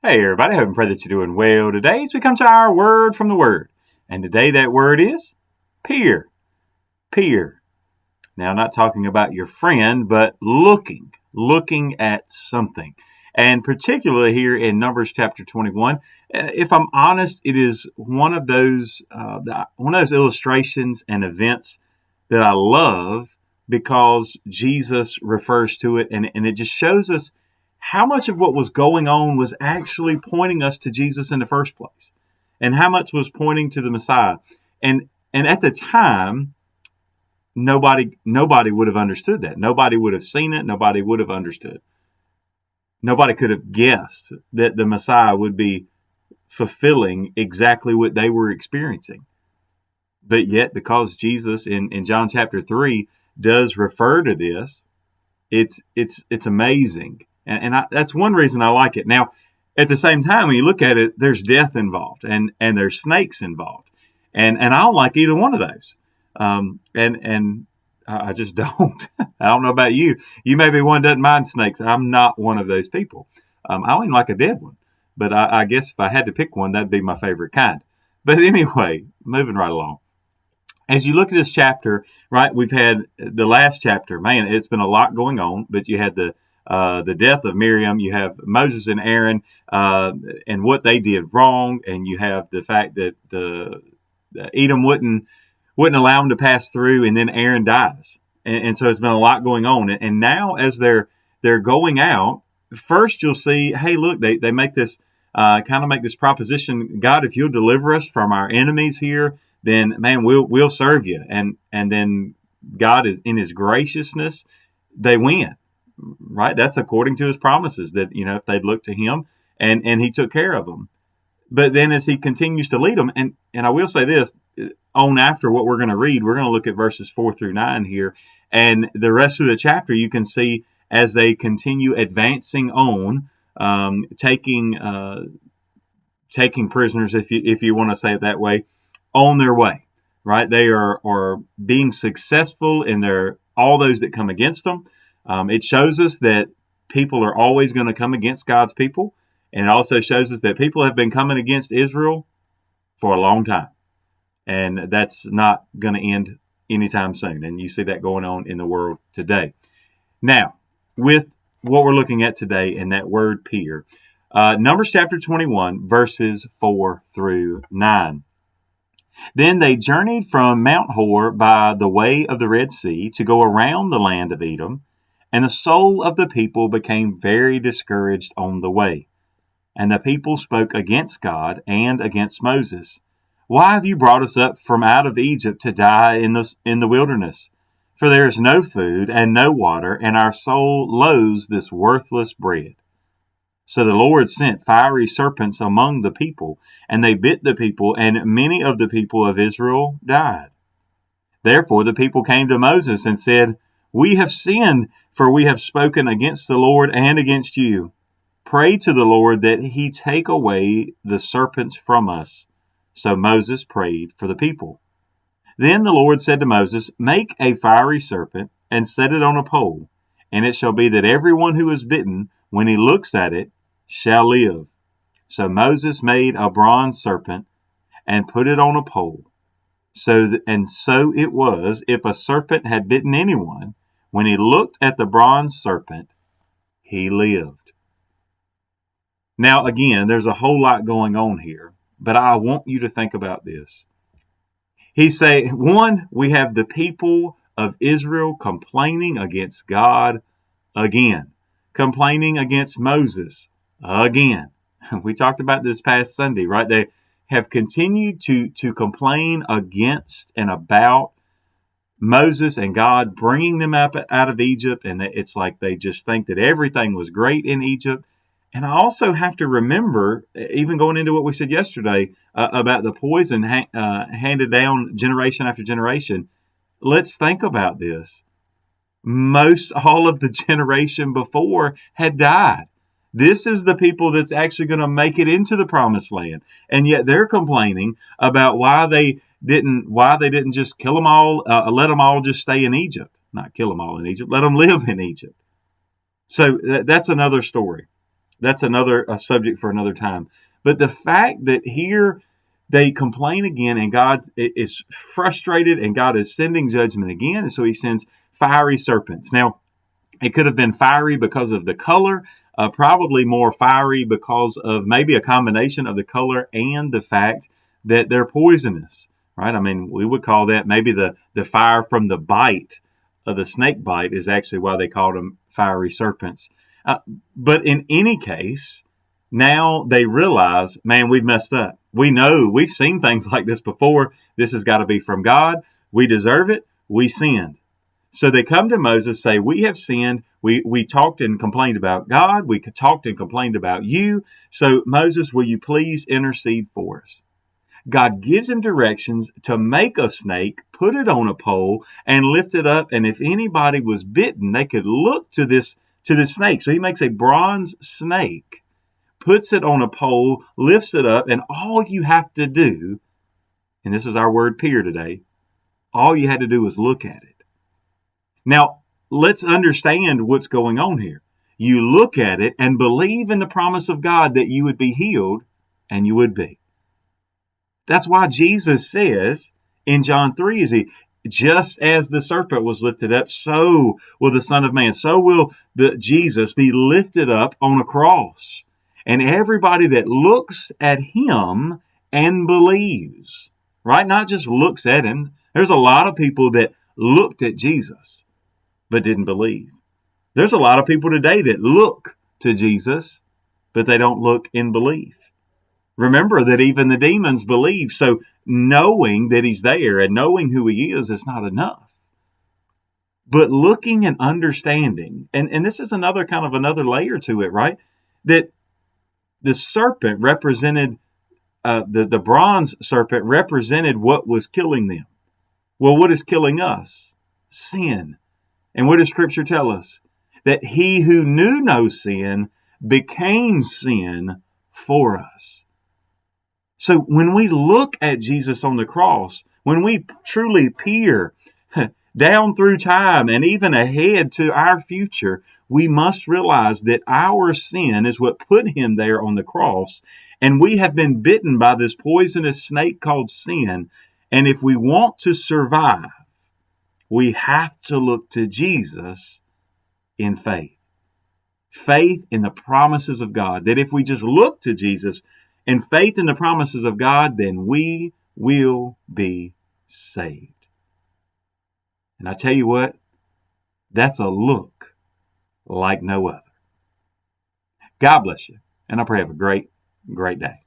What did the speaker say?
Hey everybody, I hope and pray that you're doing well today as we come to our word from the Word. And today that word is peer. Peer. Now, I'm not talking about your friend, but looking at something. And particularly here in Numbers chapter 21, if I'm honest, it is one of those illustrations and events that I love because Jesus refers to it, and it just shows us how much of what was going on was actually pointing us to Jesus in the first place, and how much was pointing to the Messiah. And at the time, nobody would have understood that. Nobody would have seen it. Nobody would have understood. Nobody could have guessed that the Messiah would be fulfilling exactly what they were experiencing. But yet, because Jesus in John chapter 3 does refer to this, it's amazing. And that's one reason I like it. Now, at the same time, when you look at it, there's death involved and there's snakes involved. And I don't like either one of those. And I just don't. I don't know about you. You may be one that doesn't mind snakes. I'm not one of those people. I don't even like a dead one. But I guess if I had to pick one, that'd be my favorite kind. But anyway, moving right along. As you look at this chapter, right, we've had the last chapter. Man, it's been a lot going on, but you had the death of Miriam, you have Moses and Aaron, and what they did wrong, and you have the fact that the Edom wouldn't allow them to pass through, and then Aaron dies, and so it's been a lot going on. And now as they're going out, first you'll see, hey, look, they make this kind of make this proposition: God, if you'll deliver us from our enemies here, then man, we'll serve you. And then God is in His graciousness, they win. Right, that's according to His promises that if they'd look to Him, and He took care of them. But then as He continues to lead them, and I will say this, on after what we're going to read, we're going to look at verses 4 through 9 here, and the rest of the chapter you can see as they continue advancing on, taking prisoners, if you want to say it that way, on their way. Right, they are being successful in all those that come against them. It shows us that people are always going to come against God's people. And it also shows us that people have been coming against Israel for a long time. And that's not going to end anytime soon. And you see that going on in the world today. Now, with what we're looking at today in that word peer, Numbers chapter 21, verses 4 through 9. Then they journeyed from Mount Hor by the way of the Red Sea to go around the land of Edom. And the soul of the people became very discouraged on the way. And the people spoke against God and against Moses. Why have you brought us up from out of Egypt to die in the wilderness? For there is no food and no water, and our soul loathes this worthless bread. So the Lord sent fiery serpents among the people, and they bit the people, and many of the people of Israel died. Therefore the people came to Moses and said, We have sinned, for we have spoken against the Lord and against you. Pray to the Lord that He take away the serpents from us. So Moses prayed for the people. Then the Lord said to Moses, Make a fiery serpent and set it on a pole, and it shall be that everyone who is bitten, when he looks at it, shall live. So Moses made a bronze serpent and put it on a pole. So it was, if a serpent had bitten anyone, when he looked at the bronze serpent, he lived. Now, again, there's a whole lot going on here, but I want you to think about this. One, we have the people of Israel complaining against God again, complaining against Moses again. We talked about this past Sunday, right? They have continued to complain against and about Moses and God bringing them up out of Egypt, and it's like they just think that everything was great in Egypt. And I also have to remember, even going into what we said yesterday about the poison handed down generation after generation, let's think about this. Most all of the generation before had died. This is the people that's actually going to make it into the promised land, and yet they're complaining about why they didn't just kill them all, let them all just stay in Egypt. Not kill them all in Egypt, let them live in Egypt. So that's another story. that's another a subject for another time. But the fact that here they complain again, and God is frustrated, and God is sending judgment again, and so He sends fiery serpents. Now, it could have been fiery because of the color, probably more fiery because of maybe a combination of the color and the fact that they're poisonous, right? I mean, we would call that maybe the fire from the bite of the snake bite is actually why they called them fiery serpents. But in any case, now they realize, man, we've messed up. We know we've seen things like this before. This has got to be from God. We deserve it. We sinned. So they come to Moses, say, we have sinned. We talked and complained about God. We talked and complained about you. So Moses, will you please intercede for us? God gives him directions to make a snake, put it on a pole, and lift it up. And if anybody was bitten, they could look to this snake. So he makes a bronze snake, puts it on a pole, lifts it up, and all you have to do, and this is our word peer today, all you had to do was look at it. Now, let's understand what's going on here. You look at it and believe in the promise of God that you would be healed, and you would be. That's why Jesus says in John 3, just as the serpent was lifted up, so will the Son of Man, so will Jesus be lifted up on a cross. And everybody that looks at him and believes, right? Not just looks at him. There's a lot of people that looked at Jesus but didn't believe. There's a lot of people today that look to Jesus, but they don't look in belief. Remember that even the demons believe. So knowing that he's there and knowing who he is not enough. But looking and understanding, and this is another layer to it, right? That the serpent represented, the bronze serpent represented what was killing them. Well, what is killing us? Sin. And what does Scripture tell us? That he who knew no sin became sin for us. So when we look at Jesus on the cross, when we truly peer down through time and even ahead to our future, we must realize that our sin is what put him there on the cross. And we have been bitten by this poisonous snake called sin. And if we want to survive, we have to look to Jesus in faith. Faith in the promises of God. That if we just look to Jesus and faith in the promises of God, then we will be saved. And I tell you what, that's a look like no other. God bless you. And I pray you have a great, great day.